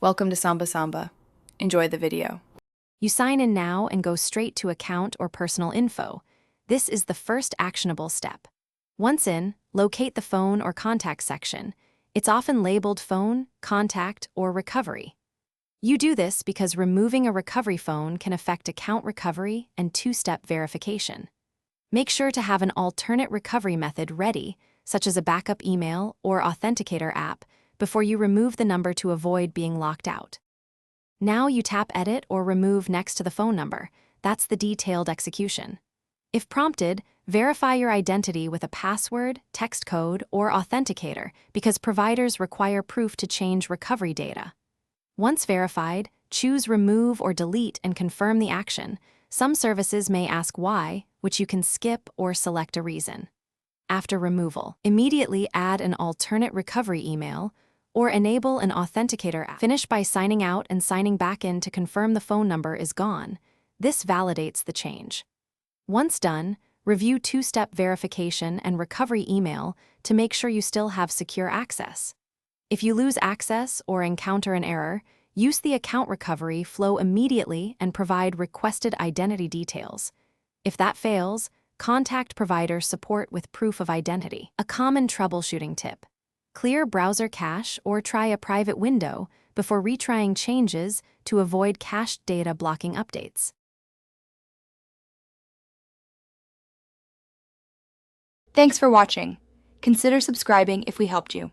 Welcome to Samba Samba. Enjoy the video. You sign in now and go straight to account or personal info. This is the first actionable step. Once in, locate the phone or contact section. It's often labeled phone, contact, or recovery. You do this because removing a recovery phone can affect account recovery and two-step verification. Make sure to have an alternate recovery method ready, such as a backup email or authenticator app, before you remove the number to avoid being locked out. Now you tap Edit or Remove next to the phone number. That's the detailed execution. If prompted, verify your identity with a password, text code, or authenticator because providers require proof to change recovery data. Once verified, choose Remove or Delete and confirm the action. Some services may ask why, which you can skip or select a reason. After removal, immediately add an alternate recovery email or enable an authenticator app. Finish by signing out and signing back in to confirm the phone number is gone. This validates the change. Once done, review two-step verification and recovery email to make sure you still have secure access. If you lose access or encounter an error, use the account recovery flow immediately and provide requested identity details. If that fails, contact provider support with proof of identity. A common troubleshooting tip: clear browser cache or try a private window before retrying changes to avoid cached data blocking updates. Thanks for watching. Consider subscribing if we helped you.